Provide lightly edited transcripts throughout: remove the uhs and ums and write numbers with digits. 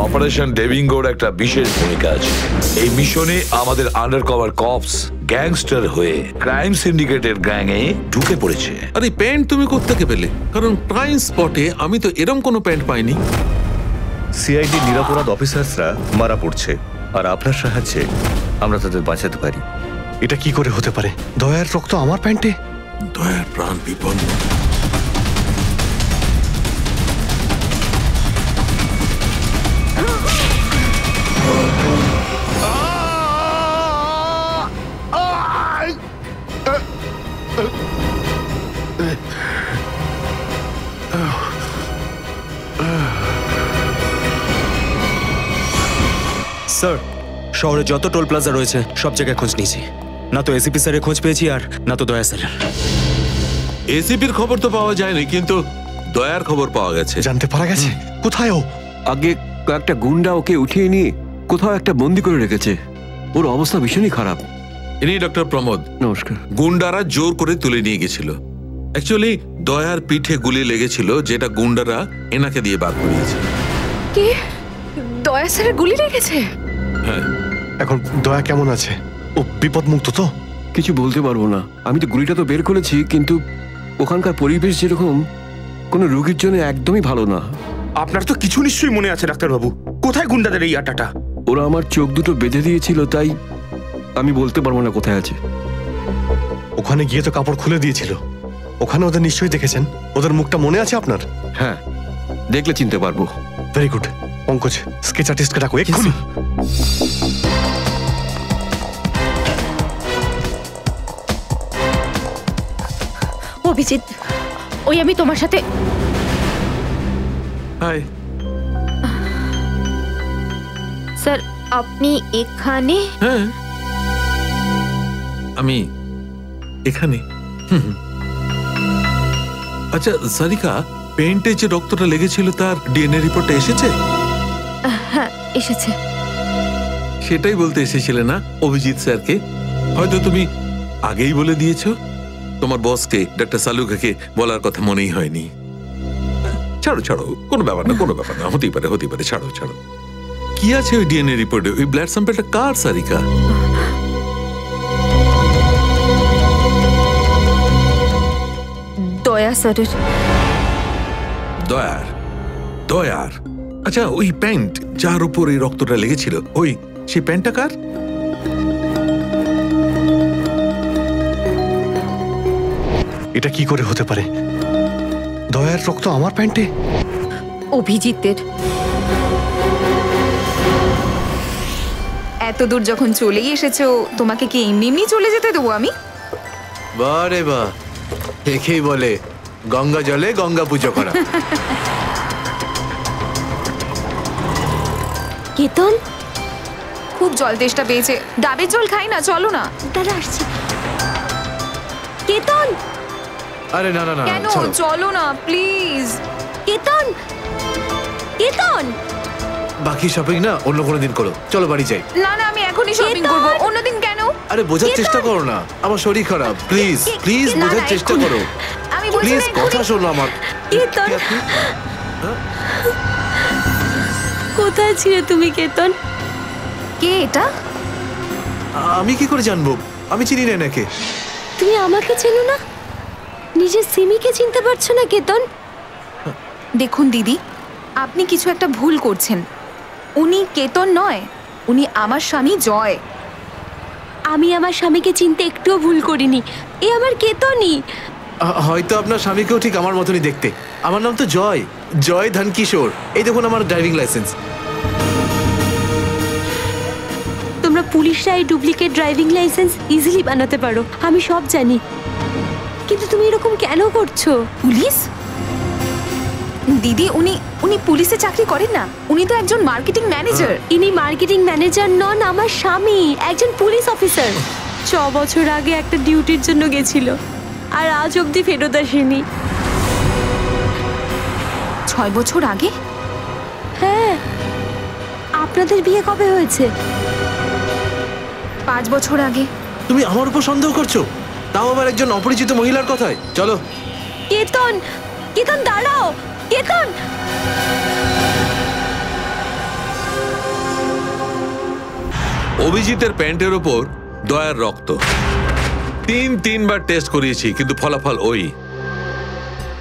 Operation ডেভিঙ্গোর একটা বিশেষ ভূমিকা আছে। এই মিশনে আমাদের আন্ডারকভার কপস গ্যাংস্টার হয়ে ক্রাইম সিন্ডিকেটের গ্যাংয়ে ঢুকে পড়েছে। আরে প্যান্ট তুমি কোত্থেকে পেলে? কারণ ক্রাইম স্পটে আমি তো এরম কোনো প্যান্ট পাইনি। সিআইডি নিরাপরাধ অফিসার্সরা মারা পড়ছে, আর আপনার সাহায্যে আমরা তাদের বাঁচাতে পারি। এটা কি করে হতে পারে? দয়ার রক্ত আমার প্যান্টে? দয়ার প্রাণ বিপন্ন। স্যার, শহরে যত টোল প্লাজা রয়েছে সব জায়গায় খোঁজ নিয়েছি, না তো এসিপি স্যারের খোঁজ পেয়েছি আর না তো দয়া স্যারের। এসিপির খবর তো পাওয়া যায়নি, কিন্তু দয়ার খবর পাওয়া গেছে। জানতে পারা গেছে কোথায় ও? আগে কয়েকটা গুন্ডা ওকে উঠিয়ে নিয়ে কোথাও একটা বন্দি করে রেখেছে। ওর অবস্থা ভীষণই খারাপ। ইনি ডক্টর প্রমোদ। নমস্কার। গুন্ডারা জোর করে তুলে নিয়ে গেছিল। অ্যাকচুয়ালি দয়ার পিঠে গুলি লেগেছিল, যেটা গুন্ডারা এনাকে দিয়ে বার করিয়েছে। কি? দয়া স্যারের গুলি লেগেছে? হ্যাঁ। এখন দয়া কেমন আছে? ও বিপদ মুক্ত তো? কিছু বলতে পারবো না। আমি তো গুলিটা তো বের করেছি, কিন্তু ওখানকার পরিবেশ যেরকম কোনো রোগীর জন্য একদমই ভালো না। আপনার তো কিছু নিশ্চয়ই মনে আছে ডাক্তারবাবু। কোথায় গুন্ডাদের এই আটাটা? ওরা আমার চোখ দুটো বেঁধে দিয়েছিল, তাই আমি বলতে পারবো না কোথায় আছে। ওখানে গিয়ে তো কাপড় খুলে দিয়েছিল। ওখানে ওদের নিশ্চয়ই দেখেছেন। ওদের মুখটা মনে আছে আপনার? হ্যাঁ, দেখলে চিনতে পারবো। Very good. পঙ্কজ, স্কেচ আর্টিস্টকে ডাকো এক্ষুনি। অভিজিৎ, ওই আমি তোমার সাথে। হাই স্যার, আপনি এখানে? হ্যাঁ, আমি এখানে। আচ্ছা সারিকা, পেন্টে যে রক্তটা লেগেছিল তার ডিএনএ রিপোর্টটা এসেছে? হ্যাঁ, এসেছে। সেটাই বলতে এসেছিলে না অভিজিৎ স্যারকে? হয়তো তুমি আগেই বলে দিয়েছো। তোমার বসকে ডক্টর সালুকাকে বলার কথা মনেই হয়নি। ছাড়ো ছাড়ো, কোনো ব্যাপার না, কোনো ব্যাপার না। হতেই পারে, হতেই পারে। ছাড়ো ছাড়ো। কি আছে ওই ডিএনএ রিপোর্টে? ওই ব্লাড স্যাম্পলটা কার সারিকা? দয়া স্যারের। দয়ার? দয়ার? আচ্ছা, ওই প্যান্ট যার উপর এই রক্তটা লেগেছিল, ওই সেই প্যান্টটা কার? এটা কি করে হতে পারে? দয়ার রক্ত আমার প্যান্টে? অভিজিতের। এত দূর যখন চলেই এসেছো, তোমাকে কি এমনি এমনি চলে যেতে দেবো আমি? বারে বাহ, দেখেই বলে গঙ্গা জলে গঙ্গা পুজো করা। কেতন খুব জল তেষ্টা পেয়েছে, ডাবের জল খাই না, চলো না। দাদা আসছি। কেতন! আরে না না না, কেন? চলো না প্লিজ। কেতন! কেতন! বাকি শপিং না অন্য কোনো দিন করো, চলো বাড়ি যাই। না না, আমি এখনই শপিং করবো, অন্যদিন কেন? আরে বোঝার চেষ্টা করো না, আমার শরীর খারাপ। প্লিজ প্লিজ বোঝার চেষ্টা করো। আমি বলছি প্লিজ কথা শোনো আমার। কেতন! কোথায় ছিলে তুমি কেতন? কে এটা? আমি কি করে জানবো? আমি চিনি না এনাকে। তুমি আমাকে চেনো না? নিজের সিমিকে চিনতে পারছো না কেতন? দেখুন দিদি, আপনি কিছু একটা ভুল করছেন। উনি কেতন নয়, উনি আমার স্বামী জয়। আমি আমার স্বামীকে চিনতে একটুও ভুল করিনি। এ আমার কেতনই। হয়তো আপনার স্বামীকেও ঠিক আমার মতনই দেখতে। আমার নাম তো জয়, জয় ধনকিশোর। এই দেখুন আমার ড্রাইভিং লাইসেন্স। তোমরা পুলিশরা এই ডুপ্লিকেট ড্রাইভিং লাইসেন্স ইজিলি বানাতে পারো, আমি সব জানি। কিন্তু তুমি এরকম কেন করছো? পুলিশ? দিদি, উনি পুলিশে চাকরি করেন না, উনি তো একজন মার্কেটিং ম্যানেজার। ইনি মার্কেটিং ম্যানেজার নন, আমার স্বামী একজন পুলিশ অফিসার। 6 বছর আগে একটা ডিউটির জন্য গেছিল, আর আজ অবধি ফেরত আসেনি। 6 বছর আগে? হ্যাঁ। আপনাদের বিয়ে কবে হয়েছে? 5 বছর আগে। তুমি আমার উপর সন্দেহ করছো, তাও আবার একজন অপরিচিত মহিলার কথায়? চলো। কেতন, কেতন দাঁড়াও, কেতন! অভিজিতের প্যান্টের ওপর দয়ার রক্ত। তিনবার টেস্ট করিয়েছি, কিন্তু ফলাফল ওই।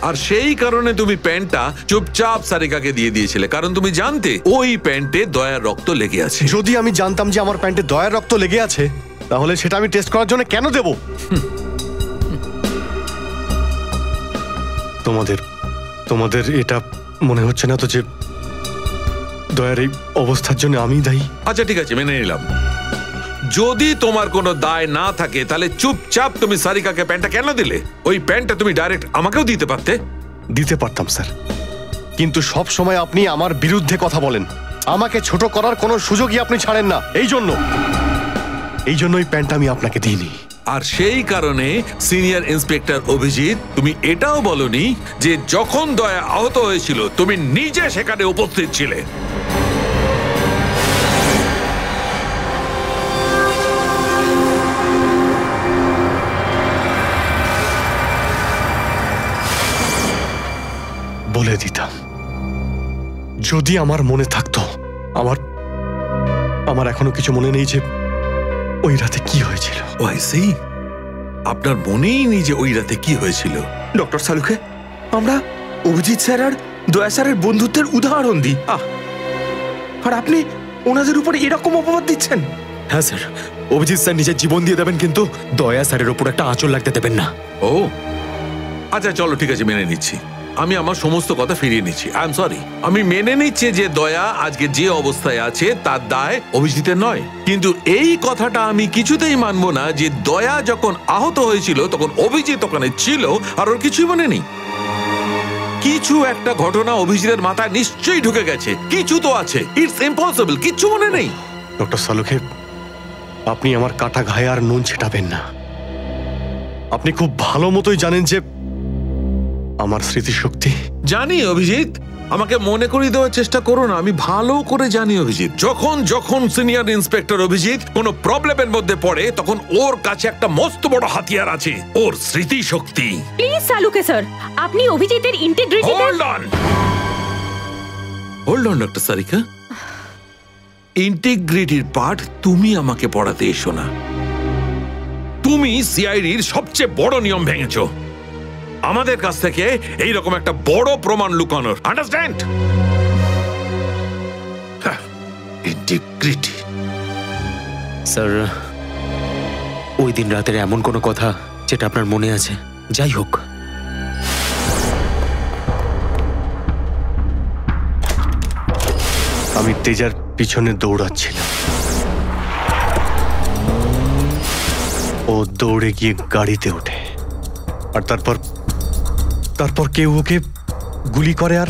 আর সেই কারণে তুমি প্যান্টটা চুপচাপ সারিকাকে দিয়ে দিয়েছিলে, কারণ তুমি জানতে ওই প্যান্টে দয়ার রক্ত লেগে আছে। যদি আমি জানতাম যে আমার প্যান্টে দয়ার রক্ত লেগে আছে, তাহলে সেটা আমি টেস্ট করার জন্য কেন দেব? তোমাদের এটা মনে হচ্ছে না তো যে দয়ার এই অবস্থার জন্য আমি দায়ী? আচ্ছা ঠিক আছে, মেনে নিলাম। যদি তোমার কোনো দায় না থাকে তাহলে চুপচাপ তুমি সারিকাকে প্যান্টটা কেন দিলে? ওই প্যান্টটা তুমি ডাইরেক্ট আমাকেও দিতে পারতে। দিতে পারতাম স্যার, কিন্তু সব সময় আপনি আমার বিরুদ্ধে কথা বলেন। আমাকে ছোট করার কোনো সুযোগই আপনি ছাড়েন না। এই জন্য ওই প্যান্টটা আমি আপনাকে দিইনি। আর সেই কারণে সিনিয়র ইন্সপেক্টর অভিজিৎ, তুমি এটাও বলনি যে যখন দয়া আহত হয়েছিল তুমি নিজে সেখানে উপস্থিত ছিলে। বলে দিতাম যদি আমার মনে থাকতো। আমার এখনো কিছু মনে নেই যে ওই রাতে কি হয়েছিল। আপনার মনেই নেই যে ওই রাতে কি হয়েছিল? ডক্টর সালুকে, আমরা অভিজিৎ স্যার আর দয়া স্যারের বন্ধুত্বের উদাহরণ দিই, আর আপনি ওনাদের উপরে এরকম অপবাদ দিচ্ছেন? হ্যাঁ স্যার, অভিজিৎ স্যার নিজের জীবন দিয়ে দেবেন, কিন্তু দয়া স্যারের উপর একটা আঁচল লাগতে দেবেন না। ও আচ্ছা, চলো ঠিক আছে, মেনে নিচ্ছি। আমি আমার সমস্ত কথা ফিরিয়ে নিচ্ছি। I am sorry. আমি মেনে নিচ্ছি যে দয়া আজকে যে অবস্থায় আছে তার দায় অভিজিতের নয়, কিন্তু এই কথাটা আমি কিছুতেই মানবো না যে দয়া যখন আহত হয়েছিল তখন অভিজিৎ ওখানে ছিল আর ওর কিছুই মনে নেই। কিছু একটা ঘটনা অভিজিতের মাথায় নিশ্চয়ই ঢুকে গেছে, কিছু তো আছে। ইটস ইম্পসিবল, কিচ্ছু মনে নেই। ডক্টর সালুকে, আপনি আমার কাটা ঘায়ে আর নুন ছেটাবেন না। আপনি খুব ভালো মতোই জানেন যে আমার স্মৃতিশক্তি। জানি অভিজিৎ, আমাকে মনে করিয়ে দেওয়ার চেষ্টা করো না। আমি ভালো করে জানি অভিজিৎ, যখন সিনিয়র ইন্সপেক্টর অভিজিৎ কোনো প্রবলেমের মধ্যে পড়ে তখন ওর কাছে একটা মস্ত বড় হাতিয়ার আছে, ওর স্মৃতিশক্তি। প্লিজ সালুকে স্যার, আপনি অভিজিতের integrity. Hold on doctor Sarika, ইন্টিগ্রিটির পার্ট তুমি আমাকে পড়াতে এসো না। তুমি সিআইডির সবচেয়ে বড় নিয়ম ভেঙেছো, আমাদের কাছ থেকে এইরকম একটা বড় প্রমাণ লুকানোর। আন্ডারস্ট্যান্ড? ইন্টিগ্রিটি। স্যার, ওই দিন রাতের এমন কোনো কথা যেটা আপনার মনে আছে? যাই হোক, আমি তেজার পিছনে দৌড়াচ্ছিলাম। ও দৌড়ে গিয়ে গাড়িতে ওঠে, আর তারপর কেউ ওকে গুলি করে আর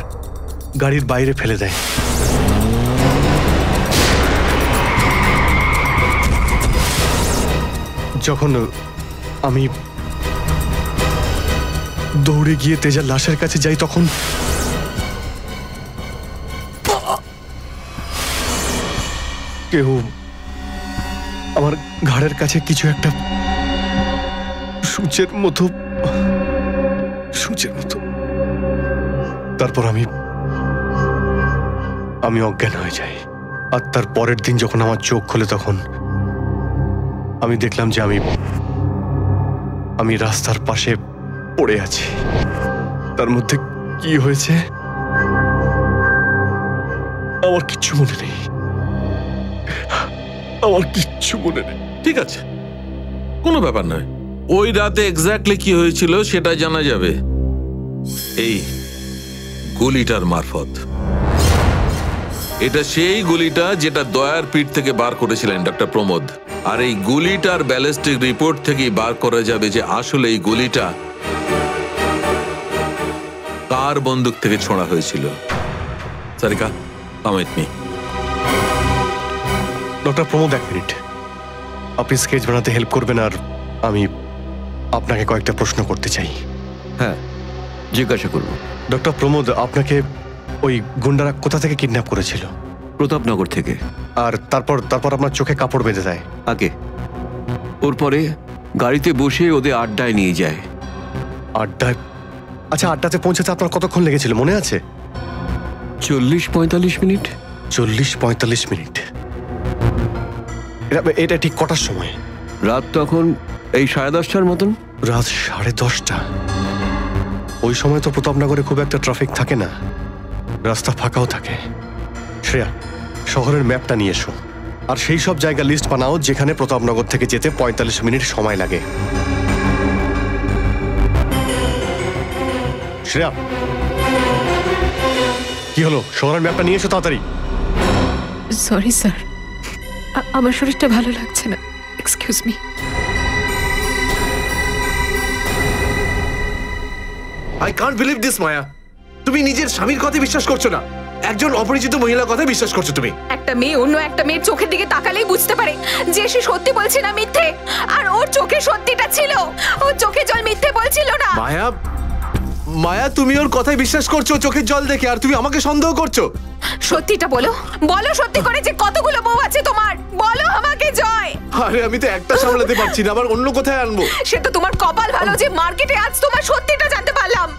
গাড়ির বাইরে ফেলে দেয়। যখন আমি দৌড়ে গিয়ে তেজার লাশের কাছে যাই, তখন কেউ আমার ঘাড়ের কাছে কিছু একটা সূচের মতো। তারপর আমি অজ্ঞান হয়ে যাই। আর তার পরের দিন যখন আমার চোখ খোলে তখন আমি দেখলাম যে আমি রাস্তার পাশে পড়ে আছি। তার মধ্যে কি হয়েছে আমার কিচ্ছু মনে নেই। ঠিক আছে, কোনো ব্যাপার নয়। ওই রাতে এক্স্যাক্টলি কি হয়েছিল সেটা জানা যাবে এই গুলিটার মারফত। এটা সেই গুলিটা যেটা দয়ার পিঠ থেকে বার করেছিলেন ডক্টর প্রমোদ। আর এই গুলিটার ব্যালিস্টিক রিপোর্ট থেকেই বার করা যাবে যে আসলে এই গুলিটা কার বন্দুক থেকে ছোঁড়া হয়েছিল। Sarika, come with me. Doctor Pramod, এক মিনিট। আপনি স্কেচ বানাতে হেল্প করবেন, আর আমি আপনাকে কয়েকটা প্রশ্ন করতে চাই। হ্যাঁ, জিজ্ঞাসা করব। ডক্টর প্রমোদ, আপনাকে ওই গুন্ডারা কোথা থেকে কিডন্যাপ করেছিল? প্রতাপনগর থেকে। আর তারপর আপনার চোখে কাপড় বেঁধে দেয় আগে। ওর পরে গাড়িতে বসে ওদের আড্ডায় নিয়ে যায়। আড্ডায়? আচ্ছা, আড্ডাতে পৌঁছাতে আপনার কতক্ষণ লেগেছিল মনে আছে? 40-45 মিনিট। 40-45 মিনিট। এটা ঠিক কটার সময়? রাত তখন এই 10:30টার মতন। রাত 10:30টা? ওই সময় তো প্রতাপনগরে খুব একটা ট্রাফিক থাকে না, রাস্তা ফাঁকাও থাকে। শ্রেয়া, শহরের ম্যাপটা নিয়ে এসো, আর সেই সব জায়গা লিস্ট বানাও যেখানে প্রতাপনগর থেকে যেতে 45 মিনিট সময় লাগে। শ্রেয়া, কি হলো? শহরের ম্যাপটা নিয়ে এসো তাড়াতাড়ি। সরি স্যার, আমার শরীরটা ভালো লাগছে না, excuse me. I can't believe this Maya, তুমি নিজের স্বামীর কথা বিশ্বাস করছো না, একজন অপরিচিত মহিলার কথা বিশ্বাস করছো তুমি। একটা মেয়ে অন্য একটা মেয়ের চোখের দিকে তাকালেই বুঝতে পারে যে সে সত্যি বলছে না মিথ্যে, আর ওর চোখে সত্যিটা ছিল, ওর চোখে জল মিথ্যে বলছিল না। মায়া, মায়া তুমি ওর কথায় বিশ্বাস করছো চোখের জল দেখে, আর তুমি আমাকে সন্দেহ করছো। সত্যিটা বলো, বলো সত্যি করে যে কতগুলো বউ আছে তোমার, বলো আমাকে জয়। আরে আমি তো একটা সামলাতে পারছি না, আবার অন্য কোথায় আনবো? সে তো তোমার কপাল ভালো যে মার্কেটে আজ তোমার সত্যিটা জানতে পারলাম,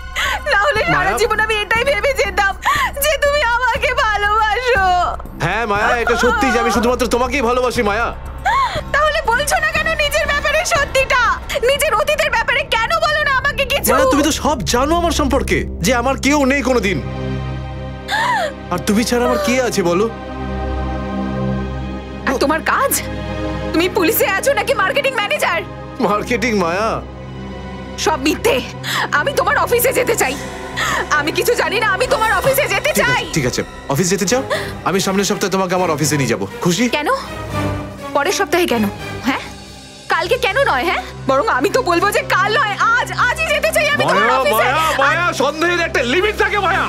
না হলে সারা জীবন আমি এটাই ভেবে যেতাম যে তুমি আমাকে ভালোবাসো। হ্যাঁ মায়া, এটা সত্যি যে আমি শুধুমাত্র তোমাকেই ভালোবাসি মায়া। তাহলে বলছো না কেন নিজের ব্যাপারে সত্যিটা? নিজের অতীতের ব্যাপারে কেন বলো না আমাকে কিছু? মায়া, তুমি তো সব জানো আমার সম্পর্কে, যে আমার কেউ নেই কোনোদিন, আর তুমি ছাড়া আমার কে আছে বলো? আর তোমার কাজ? তুমি পুলিশে আছো নাকি মার্কেটিং ম্যানেজার? মার্কেটিং মায়া, সব মিথ্যে। আমি তোমার অফিসে যেতে চাই, আমি কিছু জানি না, আমি তোমার অফিসে যেতে চাই। ঠিক আছে, অফিস যেতে চাও? আমি সামনের সপ্তাহে তোমাকে আমার অফিসে নিয়ে যাবো, খুশি? কেন পরের সপ্তাহে কেন? হ্যাঁ কালকে কেন নয়? হ্যাঁ বরং আমি তো বলবো যে কাল নয়, আজ, আজই যেতে চাই আমি তোমার মায়া অফিসে। মায়া মায়া, সন্দেহের একটা লিমিট থাকে মায়া।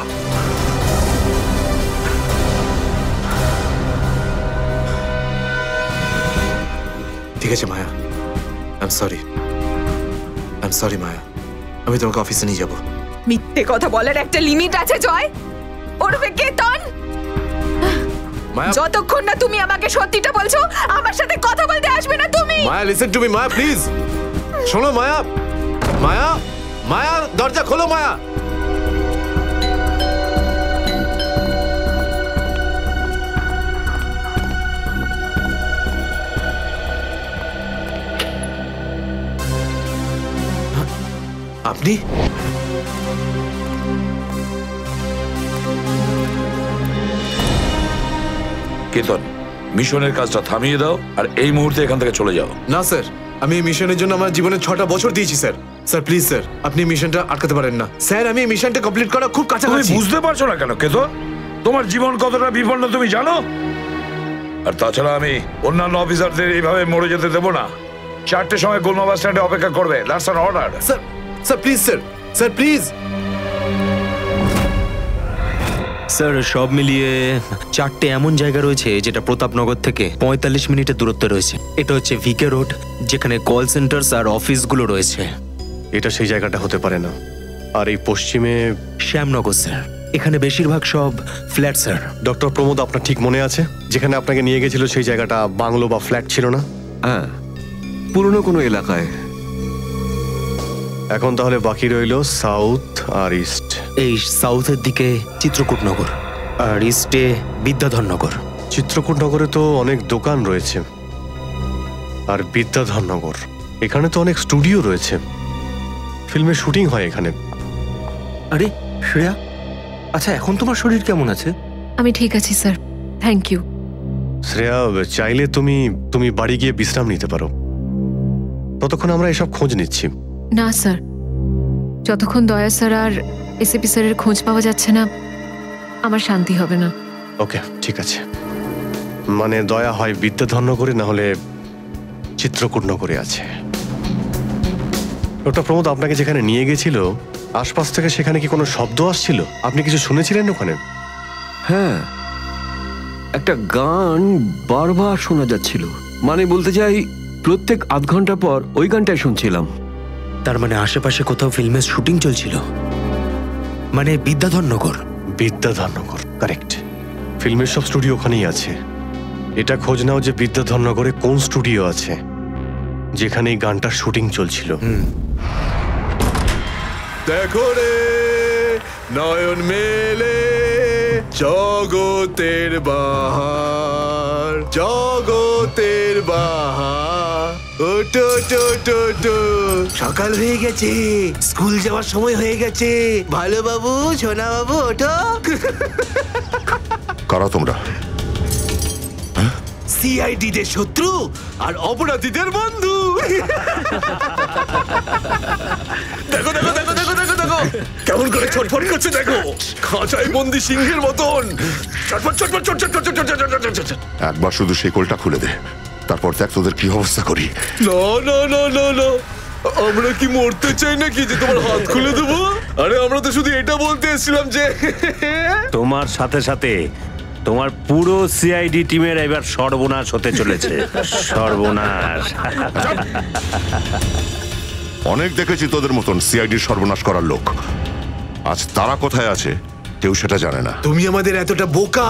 ঠিক আছে মায়া, আই এম সরি মায়া, আমি তোমাকে অফিসে নিয়ে যাবো। মিথ্যে কথা বলার একটা লিমিট আছে জয়, ওরফে কেতন। মায়া, যতক্ষণ না তুমি আমাকে সত্যিটা বলছো আমার সাথে কথা বলতে আসবে না তুমি। Maya listen to me Maya, please শোনো মায়া। মায়া, মায়া দরজা খোলো মায়া। আপনি? কেতন, মিশনের কাজটা থামিয়ে দাও আর এই মুহূর্তে এখান থেকে চলে যাও। না স্যার, আমি এই মিশনের জন্য আমার জীবনে 6টা বছর দিয়েছি স্যার। স্যার প্লিজ স্যার, আপনি মিশনটা আটকাতে পারেন না স্যার, আমি এই মিশনটা কমপ্লিট করা খুব তুমি কাছাকাছি। বুঝতে পারছো না কেন কেতন? তোমার জীবন কতটা বিপন্ন তুমি জানো? আর তাছাড়া আমি অন্যান্য অফিসারদের এইভাবে মরে যেতে দেবো না। 4টের সময় গোলমা বাস স্ট্যান্ডে অপেক্ষা করবে, that's an order. Sir, sir please sir, sir please. Sir সব মিলিয়ে 4টে এমন জায়গা রয়েছে যেটা প্রতাপনগর থেকে 45 মিনিটের দূরত্বে রয়েছে। এটা হচ্ছে ভিকে রোড, যেখানে কল সেন্টার্স আর অফিসগুলো রয়েছে। এটা সেই জায়গাটা হতে পারে না। আর এই পশ্চিমে শ্যামনগর স্যার, এখানে বেশিরভাগ সব ফ্ল্যাট স্যার। ডক্টর প্রমোদ, আপনার ঠিক মনে আছে যেখানে আপনাকে নিয়ে গেছিল সেই জায়গাটা বাংলো বা ফ্ল্যাট ছিল না? হ্যাঁ, পুরনো কোনো এলাকায়। এখন তাহলে বাকি রইল সাউথ আর ইস্ট। এই সাউথের দিকে চিত্রকূটনগর আর ইস্টে বিদ্যাধরনগর। চিত্রকূটনগরে তো অনেক দোকান রয়েছে, আর বিদ্যাধরনগর এখানে তো অনেক স্টুডিও রয়েছে, ফিল্মের শুটিং হয় এখানে। আরে শ্রেয়া, আচ্ছা এখন তোমার শরীর কেমন আছে? আমি ঠিক আছি স্যার, থ্যাংক ইউ। শ্রেয়া, চাইলে তুমি বাড়ি গিয়ে বিশ্রাম নিতে পারো, ততক্ষণ আমরা এসব খোঁজ নিচ্ছি। না স্যার, যতক্ষণ দয়া স্যার আর এসিপি স্যারের খোঁজ পাওয়া যাচ্ছে না আমার শান্তি হবে না। ওকে, ঠিক আছে। মানে দয়া হয় বিদ্যাধরনগরে, না হলে চিত্রকূটনগরে আছে। ডক্টর প্রমোদ, আপনাকে যেখানে নিয়ে গেছিল আশপাশ থেকে সেখানে কি কোনো শব্দ আসছিল? আপনি কিছু শুনেছিলেন ওখানে? হ্যাঁ, একটা গান বারবার শোনা যাচ্ছিল। মানে বলতে চাই প্রত্যেক আধ ঘন্টা পর ওই গানটাই শুনছিলাম। তার মানে আশেপাশে কোথাও ফিল্মের শুটিং চলছিল, মানে বিদ্যাধরনগর। বিদ্যাধরনগর, কারেক্ট। ফিল্মের সব স্টুডিও ওখানেই আছে। এটা খোঁজ নাও যে বিদ্যাধরনগরে কোন স্টুডিও আছে যেখানে এই গানটার শুটিং চলছিল। দেখো রে নয়ন মেলে জগতের বাহার, জগতের বাহার, ওটো টো টো টো। সকাল হয়ে গেছে, স্কুল যাওয়ার সময় হয়ে গেছে। ভালো বাবু, সোনা বাবু, ওঠো। কারা তোমরা? সিআইডি দের শত্রু আর অপরাধীদের বন্ধু। দেখো দেখো দেখো দেখো দেখো দেখো কেমন করে ছটফট করছে, দেখো খাঁচায় বন্দি সিংহের মতন ছটফট ছটফট ছটফট ছটফট। একবার শুধু শেকলটা খুলে দে, তারপর দেখ তোদের কি অবস্থা করি। না না না না না, আমরা কি মরতে চাই নাকি যে তোমার হাত খুলে দেবো? আরে আমরা তো শুধু এটা বলতে এসেছিলাম যে তোমার সাথে সাথে তোমার পুরো সিআইডি টিমের এবার সর্বনাশ হতে চলেছে। সর্বনাশ। অনেক দেখেছি তোদের মতন সিআইডির সর্বনাশ করার লোক। আজ তারা কোথায় আছে কেউ সেটা জানে না। তুমি আমাদের এতটা বোকা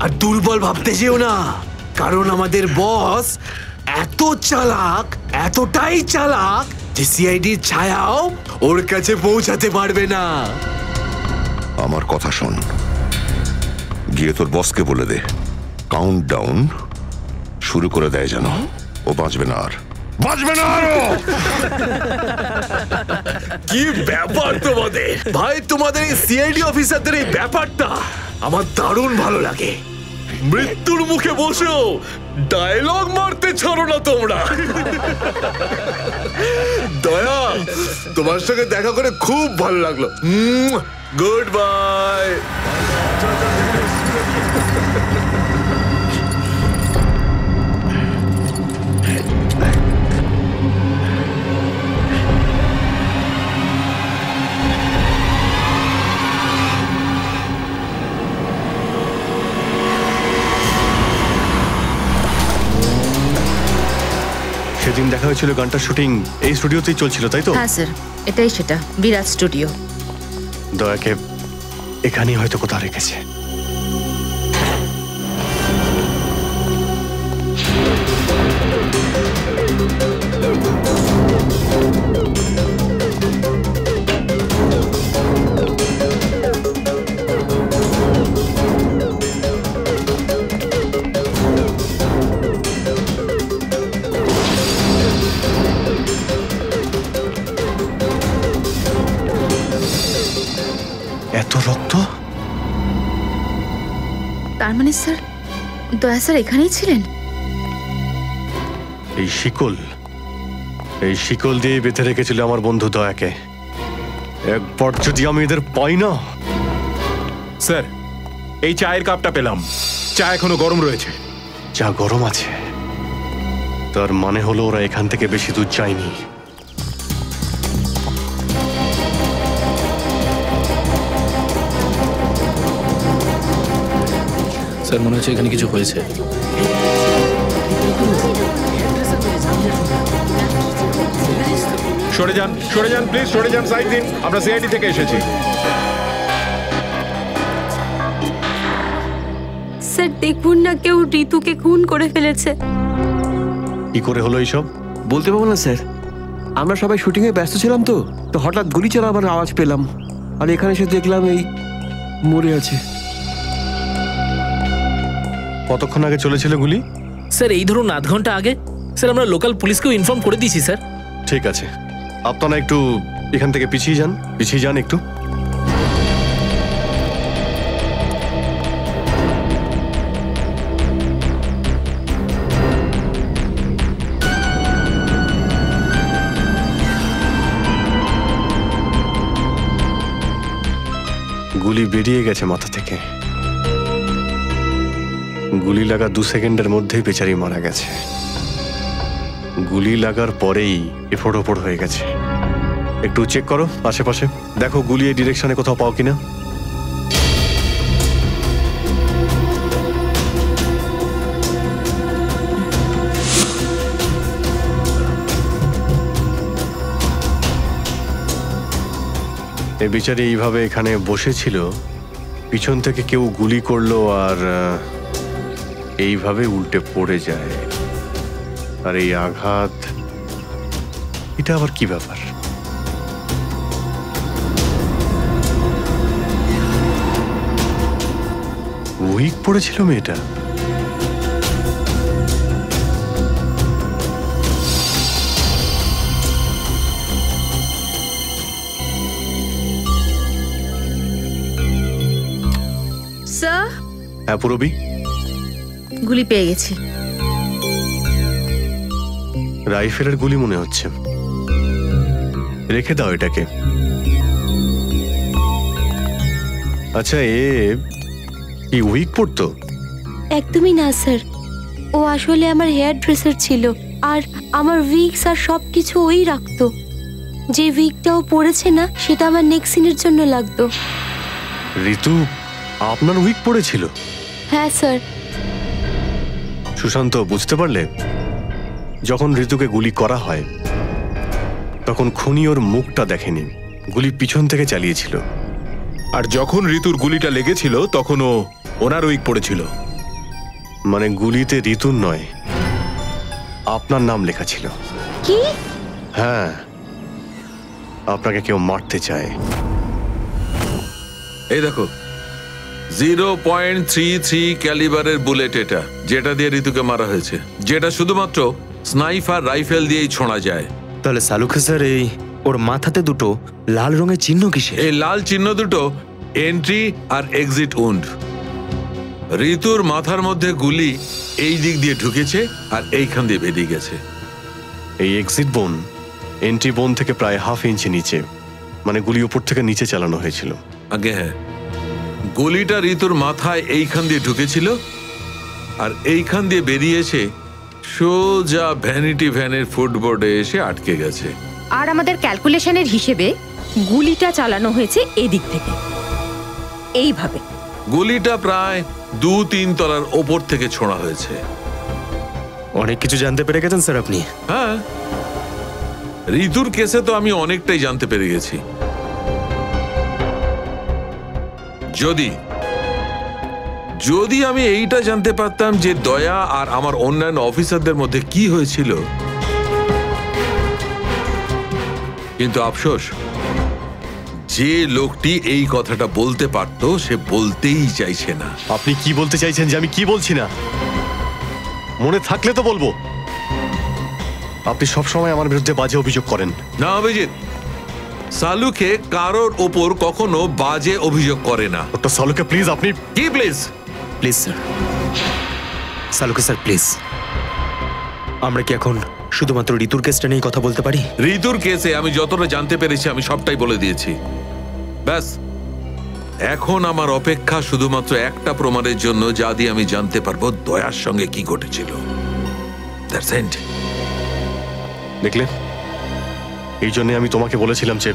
আর দুর্বল ভাবতে যেও না, কারণ আমাদের বস এত চালাক, এতটাই চালাক যে সিআইডির ছায়াও ওর কাছে পৌঁছাতে পারবে না। আমার কথা শোন, গিয়ে তোর বসকে বলে দে কাউন্ট ডাউন শুরু করে দেয় যেন ও বাঁচবে না আর, বাঁচবে না আরো। কি ব্যাপার তোমাদের ভাই, তোমাদের এই সিআইডি অফিসারদের এই ব্যাপারটা আমার দারুণ ভালো লাগে। মৃত্যুর মুখে বসেও ডায়লগ মারতে ছাড়ো না তোমরা। দয়া, তোমার সঙ্গে দেখা করে খুব ভালো লাগলো। Good bye. সেদিন দেখা হয়েছিল গানটার শুটিং এই স্টুডিওতেই চলছিল, তাই তো? হ্যাঁ স্যার, এটাই সেটা, বিরাট স্টুডিও। দয়াকে এখানেই হয়তো কোথাও রেখেছে। এত রক্ত? তার মানে স্যার দয়া স্যার এখানেই ছিলেন? এই শিকল দিয়ে বেঁধে রেখেছিল আমার বন্ধু দয়াকে। একবার যদি আমি এদের পাই না। স্যার, এই চায়ের কাপটা পেলাম, চা এখনো গরম রয়েছে। চা গরম আছে, তার মানে হলো ওরা এখান থেকে বেশি দূর যায়নি। স্যার, মনে হচ্ছে এখানে কিছু হয়েছে। সরে যান, সরে যান প্লিজ, সরে যান, সাইড দিন। আমরা সিআইডি থেকে এসেছি। স্যার দেখুন না, কেউ ঋতুকে খুন করে ফেলেছে। কি করে হলো এইসব? বলতে পারবো না স্যার, আমরা সবাই শুটিং এ ব্যস্ত ছিলাম তো হঠাৎ গুলি চালাবার আওয়াজ পেলাম, আর এখানে এসে দেখলাম এই মরে আছে। কতক্ষণ আগে চলেছিল গুলি? স্যার এই ধরুন আধ ঘন্টা আগে। স্যার আমরা লোকাল পুলিশকেও ইনফর্ম করে দিয়েছি স্যার। ঠিক আছে, আপনারা একটু এখান থেকে পিছিয়ে যান একটু। গুলি বেরিয়ে গেছে মাথা থেকে। গুলি লাগা 2 সেকেন্ডের মধ্যেই বেচারি মারা গেছে। গুলি লাগার পরেই এফোড় ওপড় হয়ে গেছে। একটু চেক করো আশেপাশে, দেখো গুলি এই ডিরেকশনে কোথাও পাও কিনা। এই বিচারি এইভাবে এখানে বসেছিল, পিছন থেকে কেউ গুলি করলো আর এইভাবে উল্টে পড়ে যায়। আর এই আঘাত, এটা আবার কি ব্যাপার? উইক পড়েছিল মেয়েটা? স্যার, হ্যাঁ পুরবি, গুলি পেয়ে গেছি। রাইফেলের গুলি মনে হচ্ছে। রেখে দাও এটাকে। আচ্ছা, কি উইক পড়তো? একদমই না স্যার, ও আসলে আমার হেয়ার ড্রেসার ছিল, আর আমার উইগস আর সবকিছু ওই রাখতো। যে উইগটা ও পরেছে না, সেটা আমার নেক্সট সিনের জন্য লাগতো। ঋতু আপনার উইক পড়েছিল? হ্যাঁ স্যার। সুশান্ত, বুঝতে পারলে? যখন ঋতুকে গুলি করা হয় তখন খুনি ওর মুখটা দেখেনি, গুলি পিছন থেকে চালিয়েছিল। আর যখন ঋতুর গুলিটা লেগেছিল তখন ও ওনার উইক পড়েছিল। মানে গুলিতে ঋতুর নয়, আপনার নাম লেখা ছিল। কি? হ্যাঁ, আপনাকে কেউ মারতে চায়। এই দেখো, 0.33 ক্যালিবারের বুলেট এটা, যেটা দিয়ে ঋতুকে মারা হয়েছে, যেটা শুধুমাত্র স্নাইপার রাইফেল দিয়েই ছোঁড়া যায়। তাহলে সালুখে স্যার, এই ওর মাথাতে দুটো লাল রঙের চিহ্ন কিসে? এই লাল চিহ্ন দুটো এন্ট্রি আর এক্সিট উন্ড। ঋতুর মাথার মধ্যে গুলি এই দিক দিয়ে ঢুকেছে আর এইখান দিয়ে বেরিয়ে গেছে। এই এক্সিট বোন এন্ট্রি বোন থেকে প্রায় হাফ ইঞ্চি নিচে, মানে গুলি উপর থেকে নিচে চালানো হয়েছিল। আগে হ্যাঁ, গুলিটা ঋতুর মাথায় এইখান দিয়ে ঢুকেছিল আর এইখান দিয়ে বেরিয়ে এসে সোজা ভ্যানিটি ভ্যানের ফুটবোর্ডে এসে আটকে গেছে। আর আমাদের ক্যালকুলেশনের হিসেবে গুলিটা চালানো হয়েছে এদিক থেকে, এইভাবে। গুলিটা প্রায় 2-3 তলার ওপর থেকে ছোঁড়া হয়েছে। অনেক কিছু জানতে পেরে গেছেন স্যার আপনি। হ্যাঁ, ঋতুর কেসে তো আমি অনেকটাই জানতে পেরে গেছি। যদি আমি এইটা জানতে পারতাম যে দয়া আর আমার অন্যান্য অফিসারদের মধ্যে কি হয়েছিল, কিন্তু আফসোস, যে লোকটি এই কথাটা বলতে পারতো সে বলতেই চাইছে না। আপনি কি বলতে চাইছেন যে আমি কি বলছি না? মনে থাকলে তো বলবো। আপনি সবসময় আমার বিরুদ্ধে বাজে অভিযোগ করেন। না অভিজিৎ, সালুকে কারোর ওপর কখনো বাজে অভিযোগ করে না। ডক্টর সালুকে প্লিজ, আপনি কি please? Please sir, Saluke sir please. আমরা কি এখন শুধুমাত্র ঋতুর কেসটা নিয়ে কথা বলতে পারি? ঋতুর কেসে আমি যতটা জানতে পেরেছি আমি সবটাই বলে দিয়েছি। ব্যাস, এখন আমার অপেক্ষা শুধুমাত্র একটা প্রমাণের জন্য, যা দিয়ে আমি জানতে পারবো দয়ার সঙ্গে কি ঘটেছিল। That's it. দেখলে, এই জন্য আমি তোমাকে বলেছিলাম যে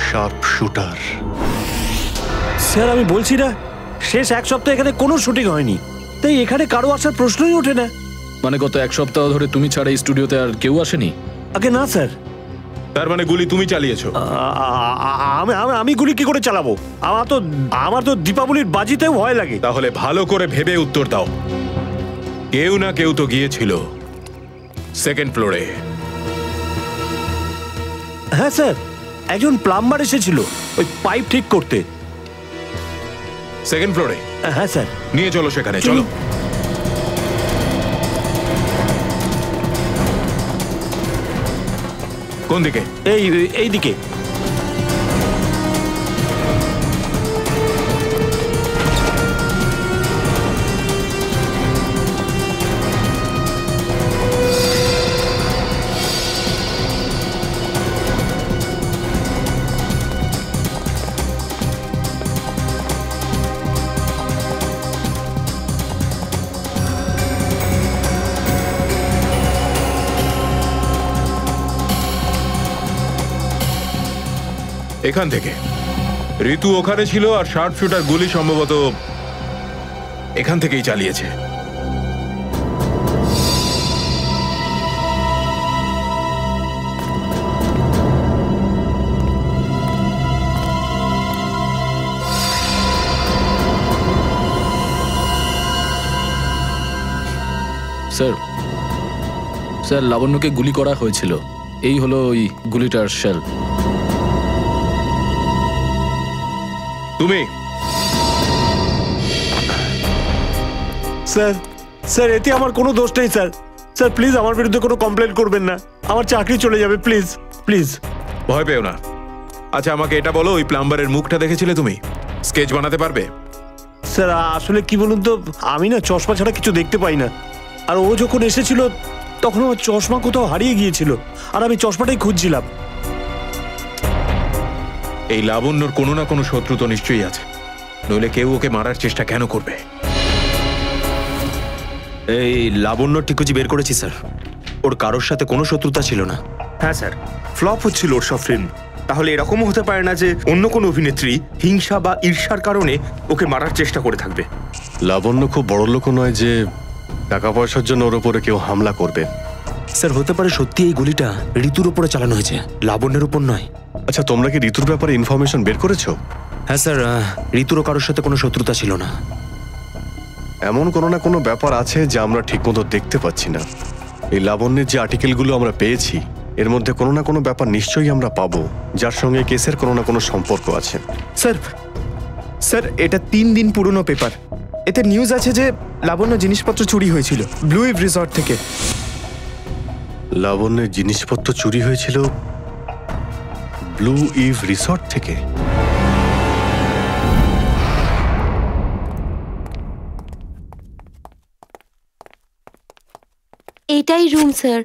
শার্প শুটার। স্যার, আমি বলছি না, শেষ এক সপ্তাহ এখানে কোনো শুটিং হয়নি, তাই এখানে কারো আসার প্রশ্নই ওঠে না। মানে গত এক সপ্তাহ ধরে তুমি ছাড়া এই স্টুডিওতে আর কেউ আসেনি? আগে না স্যার। তার মানে গুলি তুমি চালিয়েছো? আমি গুলি কি করে চালাবো? আমার তো দীপাবলির বাজিতেও ভয় লাগে। তাহলে ভালো করে ভেবে উত্তর দাও। কেউ না কেউ তো গিয়েছিল সেকেন্ড ফ্লোরে। হ্যাঁ স্যার, একজন প্লাম্বার এসেছিল ওই পাইপ ঠিক করতে। সেকেন্ড ফ্লোরে? হ্যাঁ স্যার। নিয়ে চলো সেখানে, চলো। কোন দিকে? এই দিকে। এখান থেকে। ঋতু ওখানে ছিল আর শার্প শুটার গুলি সম্ভবত এখান থেকেই চালিয়েছে। স্যার স্যার লাবণ্যকে গুলি করা হয়েছিল। এই হলো ওই গুলিটার শেল। তুমি স্যার স্যার এতে আমার কোনো দোষ নেই স্যার। স্যার প্লিজ আমার বিরুদ্ধে কোনো কমপ্লেন করবেন না, আমার চাকরি চলে যাবে, প্লিজ প্লিজ। ভয় পেও না। আচ্ছা আমাকে এটা বলো, ওই প্লাম্বারের মুখটা দেখেছিলে তুমি? স্কেচ বানাতে পারবে? স্যার আসলে কি বলুন তো, আমি না চশমা ছাড়া কিছু দেখতে পাই না। আর ও যখন এসেছিল তখন আমার চশমা কোথাও হারিয়ে গিয়েছিল, আর আমি চশমাটাই খুঁজছিলাম। এই লাবণ্যর কোনো না কোনো শত্রু তো নিশ্চয়ই আছে, নইলে কেউ ওকে মারার চেষ্টা কেন করবে? এই লাবণ্য টিকুজি বের করেছি স্যার, ওর কারোর সাথে কোনো শত্রুতা ছিল না। হ্যাঁ স্যার, ফ্লপ হচ্ছিল ওর সব ফিল্ম। তাহলে এরকমও হতে পারে না যে অন্য কোনো অভিনেত্রী হিংসা বা ঈর্ষার কারণে ওকে মারার চেষ্টা করে থাকবে। লাবণ্য খুব বড় লোক নয় যে টাকা পয়সার জন্য ওর উপরে কেউ হামলা করবে। স্যার হতে পারে সত্যি এই গুলিটা ঋতুর উপরে চালানো হয়েছে, লাবণ্যের উপর নয়। আচ্ছা তোমরা কি ঋতুর ব্যাপারে ইনফরমেশন বের করেছো? হ্যাঁ স্যার, ঋতুরও কারোর সাথে কোনো শত্রুতা ছিল না। এমন কোনো না কোনো ব্যাপার আছে যা আমরা ঠিকমতো দেখতে পাচ্ছি না। এই লাবণ্যের যে আর্টিকেলগুলো আমরা পেয়েছি এর মধ্যে কোনো না কোনো ব্যাপার নিশ্চয়ই আমরা পাবো যার সঙ্গে কেসের কোনো না কোনো সম্পর্ক আছে। স্যার স্যার এটা 3 দিন পুরনো পেপার। এতে নিউজ আছে যে লাবণ্য জিনিসপত্র চুরি হয়েছিল ব্লু ইভ রিসর্ট থেকে। লাবণ্যের জিনিসপত্র চুরি হয়েছিল ব্লু ইভ রিসর্ট থেকে? এটাই রুম স্যার।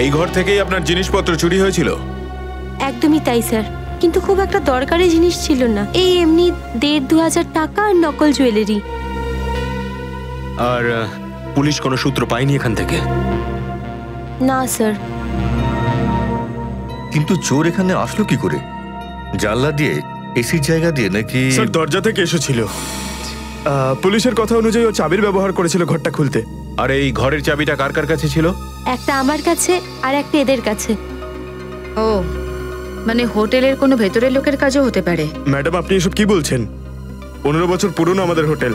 এই ঘর থেকেই আপনার জিনিসপত্র চুরি হয়েছিল? একদমই তাই স্যার, কিন্তু খুব একটা দরকারি জিনিস ছিল না। এই এমনি 1,500-2,000 টাকা আর নকল জুয়েলারি। আর পুলিশ কোনো সূত্র পায়নি এখান থেকে? না স্যার। কিন্তু চোর এখানে আসলো কি করে? জানলা দিয়ে, এসির জায়গা দিয়ে নাকি? স্যার দরজা থেকে এসেছিল। পুলিশের কথা অনুযায়ী ও চাবির ব্যবহার করেছিল ঘরটা খুলতে। আর এই ঘরের চাবিটা কার কার কাছে ছিল? একটা আমার কাছে আর একটা এদের কাছে। ও মানে হোটেলের কোনো ভেতরের লোকের কাজও হতে পারে। ম্যাডাম আপনি এসব কি বলছেন? 15 বছর পুরনো আমাদের হোটেল।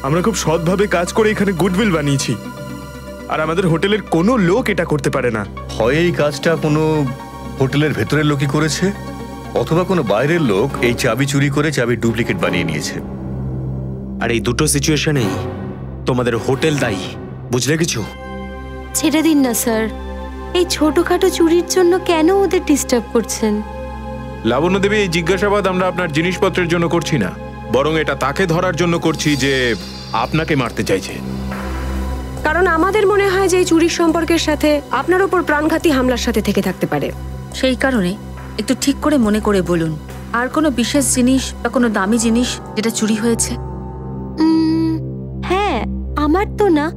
আমরা খুব সৎভাবে কাজ করে এখানে গুডউইল বানিয়েছি, আর আমাদের হোটেলের কোনো লোক এটা করতে পারে না। হয় এই কাজটা কোনো হোটেলের ভেতরের লোকই করেছে, অথবা কোনো বাইরের লোক এই চাবি চুরি করে চাবির ডুপ্লিকেট বানিয়ে নিয়েছে। আর এই দুটো সিচুয়েশনেই তোমাদের হোটেল দায়ী, বুঝলে কিছু? ছেড়ে দিন না স্যার, এই ছোটখাটো চুরির জন্য কেন ওদের ডিস্টার্ব করছেন? লাবণ্য দেবী, এই জিজ্ঞাসাবাদ আমরা আপনার জিনিসপত্রের জন্য করছি না, বরং এটা তাকে ধরার জন্য করছি যে আপনাকে মারতে চাইছে। কারণ আমাদের মনে হয় যে এই চুরির সম্পর্কের সাথে আপনার উপর প্রাণঘাতী হামলার সাথে থেকে থাকতে পারে। সেই কারণে একটু ঠিক করে মনে করে বলুন, আর কোনো বিশেষ জিনিস বা কোনো দামি জিনিস যেটা চুরি হয়েছে? হ্যাঁ, আমার তো না,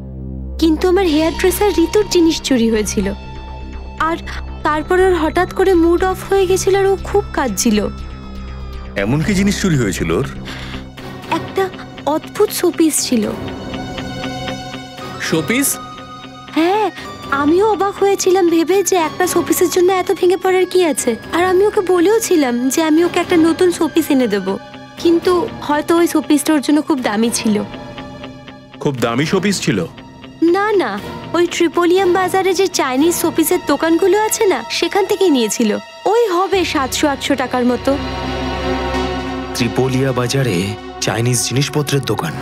কিন্তু আমার হেয়ার ড্রেসার ঋতুর জিনিস চুরি হয়েছিল। আর তারপর ওর হঠাৎ করে মুড অফ হয়ে গেছিল আর ও খুব কাঁদছিল। এমন কি জিনিস চুরি হয়েছিল ওর? একটা অদ্ভুত শোপিস ছিল। শোপিস? হ্যাঁ, আমিও অবাক হয়েছিলাম ভেবে যে একটা শোপিসের জন্য এত ভেঙে পড়ার কি আছে। আর আমি ওকে বলেও ছিলাম যে আমি ওকে একটা নতুন শোপিস এনে দেবো, কিন্তু হয়তো ওই শোপিসটা ওর জন্য খুব দামি ছিল। খুব দামি শোপিস ছিল? না না, ওই ট্রিপোলিয়াম বাজারে যে চাইনিজ শোপিসের দোকানগুলো আছে না, সেখান থেকেই নিয়েছিল। ওই হবে 700-800 টাকার মতো। ত্রিপোলিয়া বাজারে চাইনিজ জিনিসপত্রের দোকান?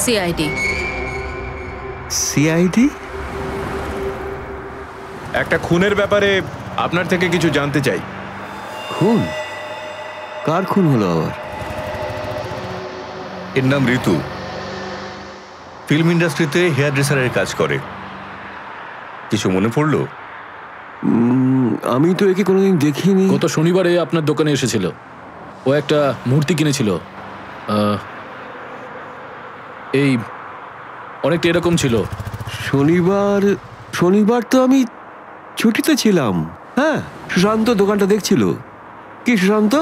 সিআইডি। সিআইডি? একটা খুনের ব্যাপারে আপনার থেকে কিছু জানতে চাই। খুন? কার খুন হলো আবার? এর নাম ঋতু, ফিল্ম ইন্ডাস্ট্রিতে হেয়ার ড্রেসারের কাজ করে। কিছু মনে পড়লো? আমি তো একে কোনোদিন দেখিনি। গত শনিবারে আপনার দোকানে এসেছিল। ও একটা মূর্তি কিনেছিল, এই অনেকটা এরকম ছিল। শনিবার তো আমি ছুটিতে ছিলাম। হ্যাঁ, সুশান্ত দোকানটা দেখছিল। কি সুশান্ত,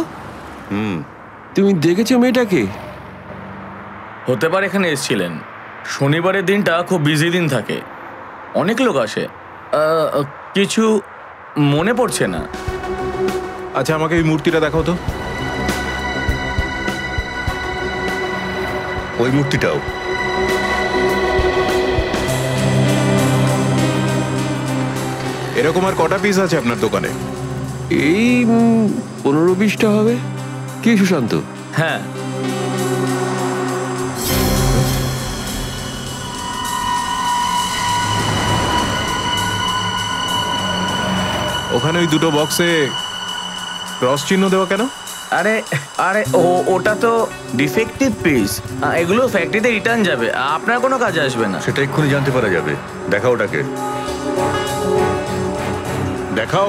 তুমি দেখেছো মেয়েটাকে? হতে পারে এখানে এসেছিলেন। শনিবারের দিনটা খুব বিজি দিন থাকে, অনেক লোক আসে। কিছু মনে পড়ছে না। আচ্ছা, আমাকে এই মূর্তিটা দেখাও তো। ওই মূর্তিটাও? এরকম আর কটা পিস আছে আপনার দোকানে? এই 15-20টা হবে। কি সুশান্ত? হ্যাঁ, ওখানে ওই দুটো বক্সে ক্রস চিহ্ন দেওয়া কেন? আরে আরে ওটা তো ডিফেক্টিভ পিস, এগুলো ফ্যাক্টরিতে রিটার্ন যাবে, আপনার কোনো কাজে আসবে না। সেটা এক্ষুনি জানতে পারা যাবে। দেখাও ওটাকে, দেখাও।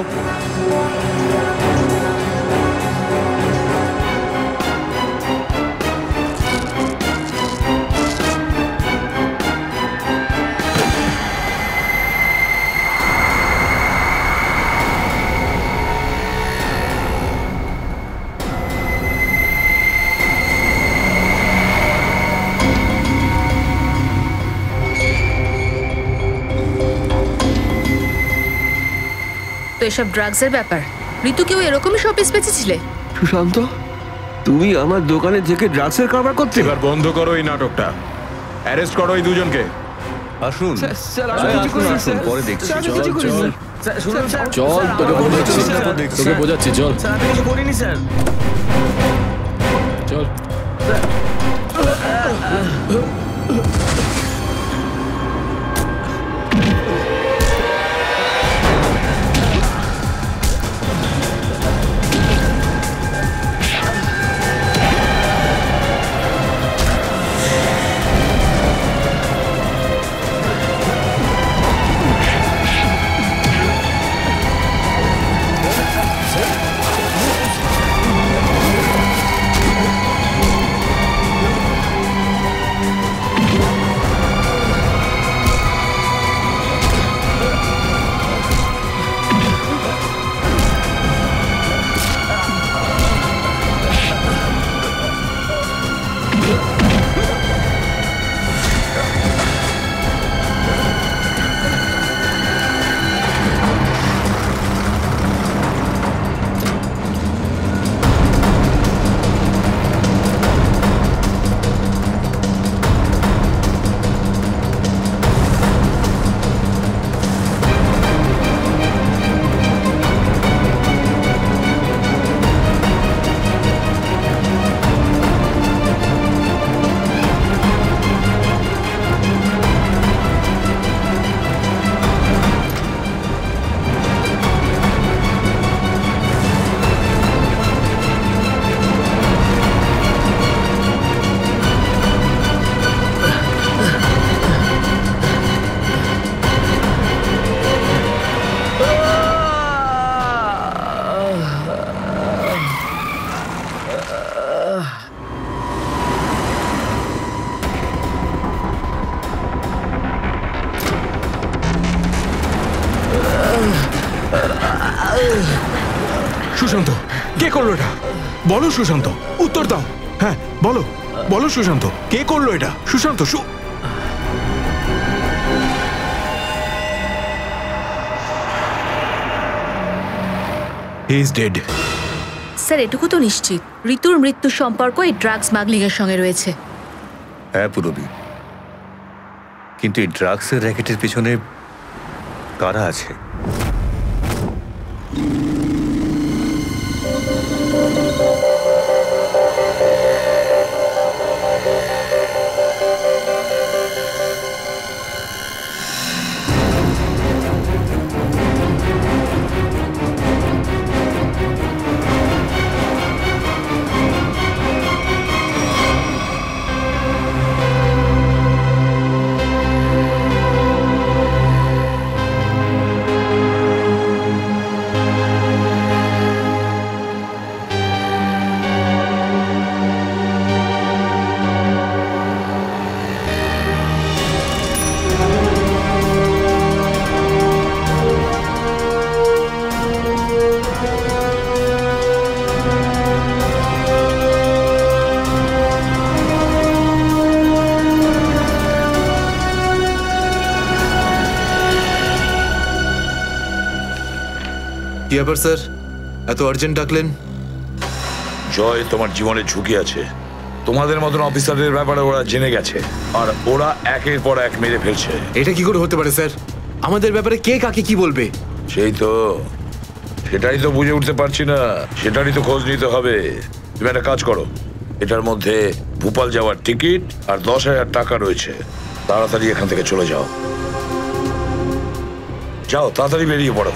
তো এসব ড্রাগসের ব্যাপার। ঋতু কেউ এরকমই শপিস বেঁচেছিলে? সুশান্ত, তুমি আমার দোকানে থেকে ড্রাগসের কারবার করতে? এবার বন্ধ করো এই নাটকটা। অ্যারেস্ট করো এই দুজনকে। আসুন, পরে দেখছি। চল, তোকে বোঝাচ্ছি, চল। আমি কিছু করিনি স্যার। চল। সুশান্ত, কে করলো এটা? বলো সুশান্ত, উত্তর দাও। হ্যাঁ বলো, বলো সুশান্ত, কে করলো এটা? Sushant, he is dead. Sir, এটুকু তো নিশ্চিত ঋতুর মৃত্যুর সম্পর্ক এই ড্রাগ স্মাগলিং এর সঙ্গে রয়েছে। হ্যাঁ পুরবী, কিন্তু এই ড্রাগসের র্যাকেটের পিছনে কারা আছে? কি ব্যাপার স্যার, এত আর্জেন্ট ডাকলেন? জয়, তোমার জীবনে ঝুঁকি আছে। তোমাদের মতন অফিসারদের ব্যাপারে ওরা জেনে গেছে, আর ওরা একের পর এক মেরে ফেলছে। এটা কি করে হতে পারে স্যার? আমাদের ব্যাপারে কে কাকে কি বলবে? সেটাই তো বুঝে উঠতে পারছি না। সেটারই তো খোঁজ নিতে হবে। তুমি একটা কাজ করো, এটার মধ্যে ভোপাল যাওয়ার টিকিট আর 10,000 টাকা রয়েছে। তাড়াতাড়ি এখান থেকে চলে যাও। যাও, তাড়াতাড়ি বেরিয়ে পড়ো।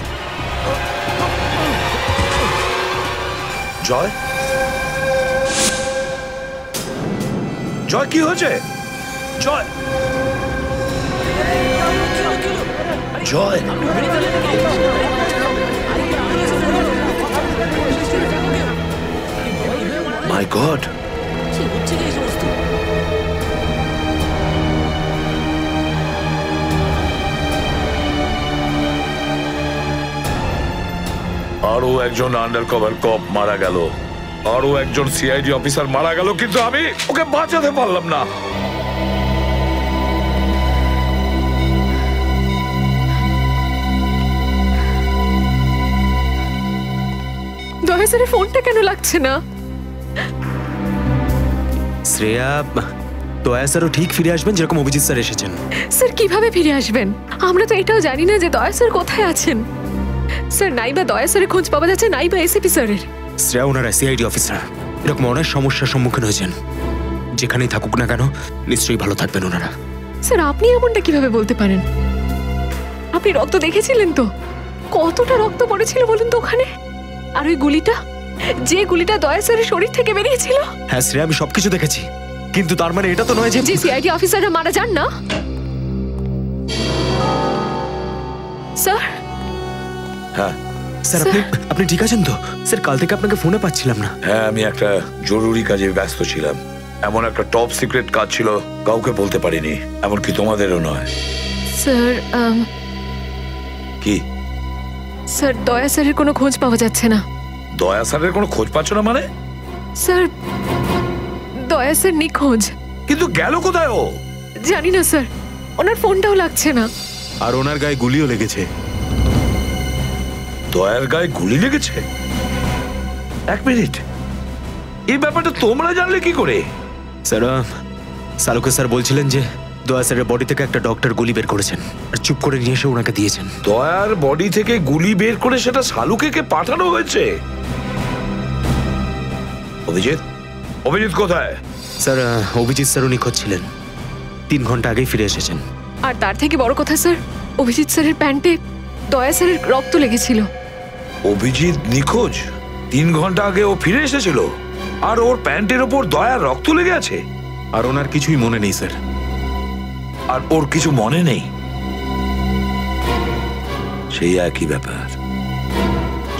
জয়, জয়, কি হয়েছে? জয়, জয়, মাই গড। আরো একজন আন্ডার কভার কপ মারা গেল, আরো একজন সিআইডি অফিসার মারা গেল, কিন্তু আমি ওকে বাঁচাতে পারলাম না। দয়া স্যারের ফোনটা কেন লাগছে না? শ্রেয়া, দয়া স্যারও ঠিক ফিরে আসবেন যেরকম অভিজিৎ স্যার এসেছেন। স্যার কিভাবে ফিরে আসবেন? আমরা তো এটাও জানি না যে দয়া স্যার কোথায় আছেন। স্যার, নাই বা দয়া স্যারের খোঁজ পাওয়া যাচ্ছে, নাই বা এসিপি স্যারের। শ্রেয়া, ওনারা সিআইডি অফিসার, এরকম অনেক সমস্যার সম্মুখীন হয়েছেন। যেখানেই থাকুক না কেন, নিশ্চয়ই ভালো থাকবেন ওনারা। স্যার, আপনি এমনটা কিভাবে বলতে পারেন? আপনি রক্ত দেখেছিলেন তো? কতটা রক্ত পড়েছিল বলুন তো ওখানে? আর ওই গুলিটা, যে গুলিটা দয়া স্যারের শরীর থেকে বেরিয়েছিল। হ্যাঁ শ্রেয়া, আমি সবকিছু দেখেছি, কিন্তু তার মানে এটা তো নয় যে সিআইডি অফিসাররা মারা যান না। স্যার, হ্যাঁ স্যার, আপনি ঠিক আছেন তো? স্যার, কাল থেকে আপনাকে ফোনে পাচ্ছিলাম না। হ্যাঁ, আমি একটা জরুরি কাজে ব্যস্ত ছিলাম। এমন একটা টপ সিক্রেট কাজ ছিল, কাউকে বলতে পারিনি, এমনকি তোমাদেরও নয়। স্যার, কি স্যার, দয়া স্যারের কোনো খোঁজ পাওয়া যাচ্ছে না। দয়া স্যারের কোনো খোঁজ পাচ্ছ না মানে? স্যার, দয়া স্যার নিখোঁজ। কিন্তু গেল কোথায় ও? জানি না স্যার, ওনার ফোনটাও লাগছে না। আর ওনার গায়ে গুলিও লেগেছে। দয়ার গায়ে গুলি লেগেছে? এক মিনিট, এই ব্যাপারটা তোমরা জানলে কি করে? স্যার, সালুকে স্যার বলছিলেন যে দয়া স্যারের বডি থেকে একটা ডক্টর গুলি বের করেছেন আর চুপ করে নিয়ে এসে ওনাকে দিয়েছেন। দয়ার বডি থেকে গুলি বের করে সেটা সালুকে পাঠানো হয়েছে? অভিজিৎ, অভিজিৎ কোথায়? স্যার, অভিজিৎ স্যারও নিখোঁজ ছিলেন, 3 ঘন্টা আগেই ফিরে এসেছেন। আর তার থেকে বড় কথা স্যার, অভিজিৎ স্যারের প্যান্টে দয়া স্যারের রক্ত লেগেছিল। অভিজিৎ নিখোঁজ? 3 ঘন্টা আগে ও ফিরে এসেছিল, আর ওর প্যান্টের ওপর দয়ার রক্ত লেগে আছে? আর ওনার কিছুই মনে নেই স্যার। আর ওর কিছু মনে নেই? সেই একই ব্যাপার,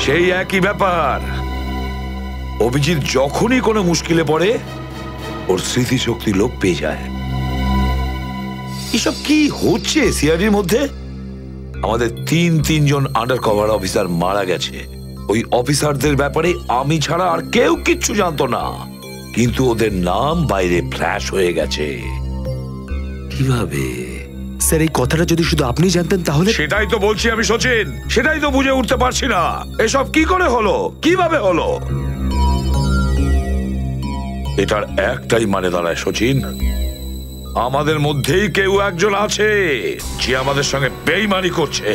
সেই একই ব্যাপার। অভিজিৎ যখনই কোনো মুশকিলে পড়ে, ওর স্মৃতিশক্তি লোপ পেয়ে যায়। এসব কি হচ্ছে সিআইডির মধ্যে? আমাদের তিনজন আন্ডার কভার অফিসার মারা গেছে। ওই অফিসারদের ব্যাপারে আমি ছাড়া আর কেউ কিচ্ছু জানতো না, কিন্তু ওদের নাম বাইরে ফ্ল্যাশ হয়ে গেছে। কিভাবে? স্যার, এই কথাটা যদি শুধু আপনি জানতেন তাহলে। সেটাই তো বলছি আমি সচিন, সেটাই তো বুঝে উঠতে পারছি না এসব কি করে হলো, কিভাবে হলো। এটার একটাই মানে দাঁড়ায় সচিন, আমাদের মধ্যেই কেউ একজন আছে যে আমাদের সঙ্গে বেইমানি করছে,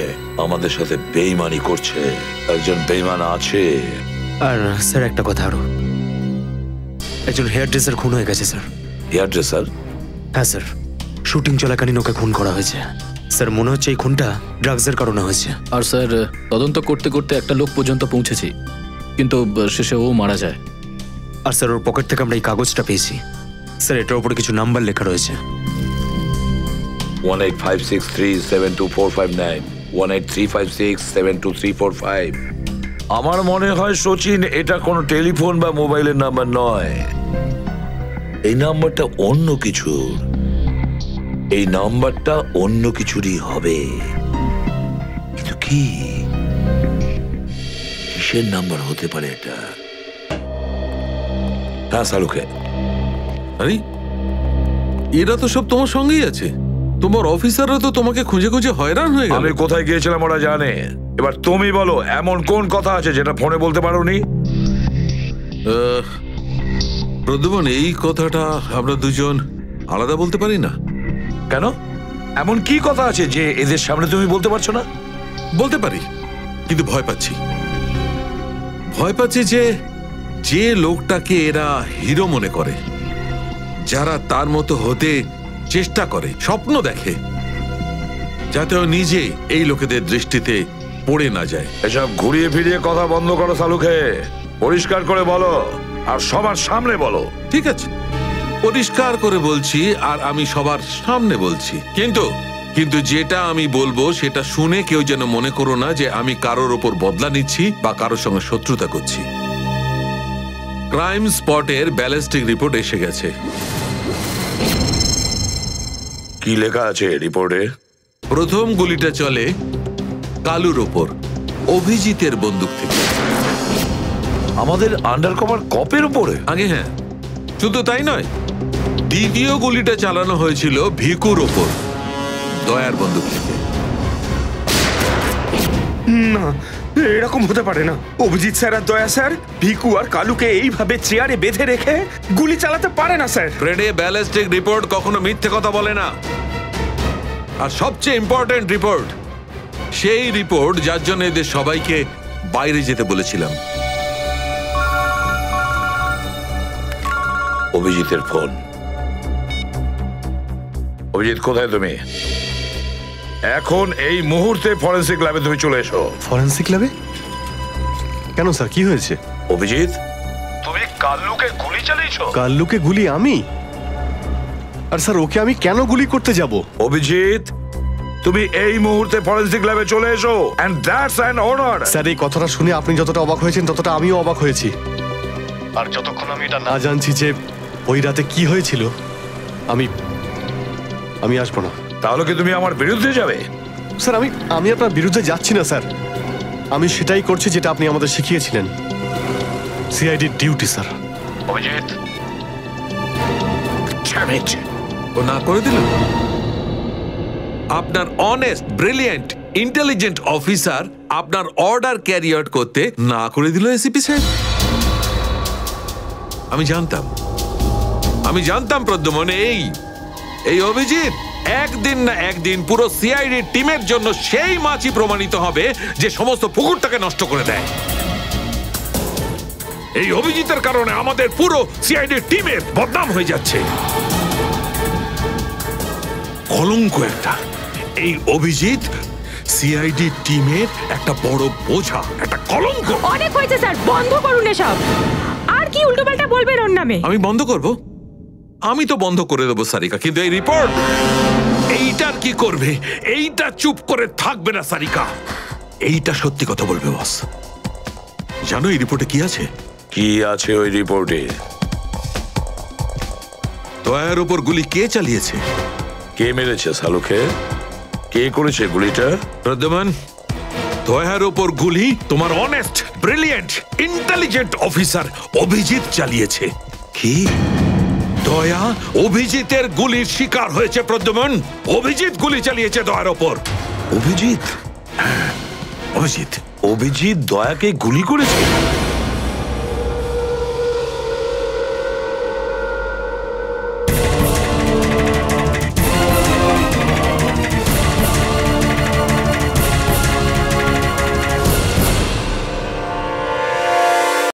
আমাদের সাথে বেইমানি করছে। একজন বেইমান আছে। আর স্যার, একটা কথা আরো, একজন হেয়ার ড্রেসার খুন হয়ে গেছে স্যার। Hair dresser? হ্যাঁ স্যার, শুটিং চলাকালীন ওকে খুন করা হয়েছে। স্যার, মনে হচ্ছে এই খুনটা ড্রাগসের কারণে হয়েছে। আর স্যার, তদন্ত করতে করতে একটা লোক পর্যন্ত পৌঁছেছি, কিন্তু শেষে ও মারা যায়। আর স্যার, ওর পকেট থেকে আমরা এই কাগজটা পেয়েছি। স্যার, এটার উপরে কিছু নাম্বার লেখা রয়েছে। 185637245 183567235। আমার মনে হয় সচিন, এটা কোনো টেলিফোন বা মোবাইলের নাম্বার নয়। এই নাম্বারটা অন্য কিছু, এই নাম্বারটা অন্য কিছুরই হবে। কিন্তু কি, কিসের নাম্বার হতে পারে এটা? হ্যাঁ সালুকে। আরে, এরা তো সব তোমার সঙ্গেই আছে। তোমার অফিসাররা তো তোমাকে খুঁজে খুঁজে হয়রান হয়ে গেল। আমি কোথায় গিয়েছিলাম ওরা জানে। এবার তুমি বলো, এমন কোন কথা আছে যেটা ফোনে বলতে পারোনি? প্রদ্যুম্ন, এই কথাটা আমরা দুজন আলাদা বলতে পারি না। কেন? এমন কি কথা আছে যে এদের সামনে তুমি বলতে পারছো না? বলতে পারি, কিন্তু ভয় পাচ্ছি। ভয় পাচ্ছি যে লোকটাকে এরা হিরো মনে করে, যারা তার মতো হতে চেষ্টা করে, স্বপ্ন দেখে, যাতে ও নিজে এই লোকেদের দৃষ্টিতে পড়ে না যায়। এসব ঘুরিয়ে ফিরিয়ে কথা বন্ধ করো সালুকে। পরিষ্কার করে বলো, আর সবার সামনে বলো। ঠিক আছে, পরিষ্কার করে বলছি, আর আমি সবার সামনে বলছি। কিন্তু যেটা আমি বলবো সেটা শুনে কেউ যেন মনে করো না যে আমি কারোর ওপর বদলা নিচ্ছি বা কারোর সঙ্গে শত্রুতা করছি। ক্রাইম স্পটের ব্যালিস্টিক রিপোর্ট এসে গেছে। কি লেখা আছে রিপোর্টে? প্রথম গুলিটা চলে কালুর ওপর, অভিজিতের বন্দুক থেকে। আমাদের আন্ডারকভার কপের উপরে? আগে হ্যাঁ, শুধু তাই নয়, দ্বিতীয় গুলিটা চালানো হয়েছিল ভিকুর ওপর, দয়ার বন্দুক থেকে। না, এরকম হতে পারে না। অভিজিৎ স্যার আর দয়া স্যার ভিকু আর কালুকে এইভাবে চেয়ারে বেঁধে রেখে গুলি চালাতে পারে না স্যার। ফ্রেডে, ব্যালিস্টিক রিপোর্ট কখনো মিথ্যে কথা বলে না। আর সবচেয়ে ইম্পর্টেন্ট রিপোর্ট, সেই রিপোর্ট যার জন্য এদের সবাইকে বাইরে যেতে বলেছিলাম। অভিজিতের ফোন। অভিজিৎ, কোথায় তুমি? এখন এই মুহূর্তে ফরেনসিক ল্যাবে তুমি চলে এসো। ফরেনসিক ল্যাবে? কেন স্যার, কি হয়েছে? অভিজিৎ, তুমি কাল্লুকে গুলি চালিয়েছো? কাল্লুকে গুলি আমি? আর স্যার, ওকে আমি কেন গুলি করতে যাব? অভিজিৎ, তুমি এই মুহূর্তে ফরেনসিক ল্যাবে চলে এসো, and that's an order. Sir, এই কথাটা শুনে আপনি যতটা অবাক হয়েছেন ততটা আমিও অবাক হয়েছি। আর যতক্ষণ আমি এটা না জানছি যে ওই রাতে কি হয়েছিল, আমি আসবো না। তাহলে কি তুমি আমার বিরুদ্ধে যাবে? স্যার, আমি আপনার বিরুদ্ধে যাচ্ছি না স্যার। আমি সেটাই করছি যেটা আপনি আমাদের শিখিয়েছিলেন, সিআইডি ডিউটি স্যার। অভিজিৎ, ও না করে দিল। আপনার অনেস্ট, ব্রিলিয়েন্ট, ইন্টেলিজেন্ট অফিসার আপনার অর্ডার ক্যারি আউট করতে না করে দিল এসিপি সাহেব। আমি জানতাম প্রদ্যুম্ন, এই অভিজিৎ একদিন না একদিন পুরো সিআইডি টিমের জন্য সেই মাছি প্রমাণিত হবে যে সমস্ত পুকুরটাকে নষ্ট করে দেয়। এই অভিজিতের কারণে আমাদের পুরো সিআইডি টিমের বদনাম হয়ে যাচ্ছে। কলঙ্ক একটা। এই অভিজিৎ সিআইডি টিমের একটা বড় বোঝা, একটা কলঙ্ক। অনেক হয়েছে স্যার, বন্ধ করুন এসব। আর কি উল্টোপাল্টা বলবেন ওর নামে? আমি বন্ধ করব? আমি তো বন্ধ করে দেবো সারিকা, কিন্তু এই রিপোর্ট, এইটার কি করবে? এইটা চুপ করে থাকবে না সারিকা, এইটা সত্যি কথা বলবে বস। জানো এই রিপোর্টে কি আছে? কি আছে ওই রিপোর্টে? দয়ার উপর গুলি কে চালিয়েছে, কে মেরেছে সালুকে, কে করেছে গুলিটা? প্রদ্যুম্ন, দয়ার উপর গুলি তোমার honest, brilliant, intelligent officer Abhijit চালিয়েছে। কি? দয়া অভিজিতের গুলির শিকার হয়েছে প্রদ্যুম্ন। অভিজিৎ গুলি চালিয়েছে দয়ার ওপর। অভিজিৎ? অভিজিৎ অভিজিৎ দয়াকে গুলি করেছে?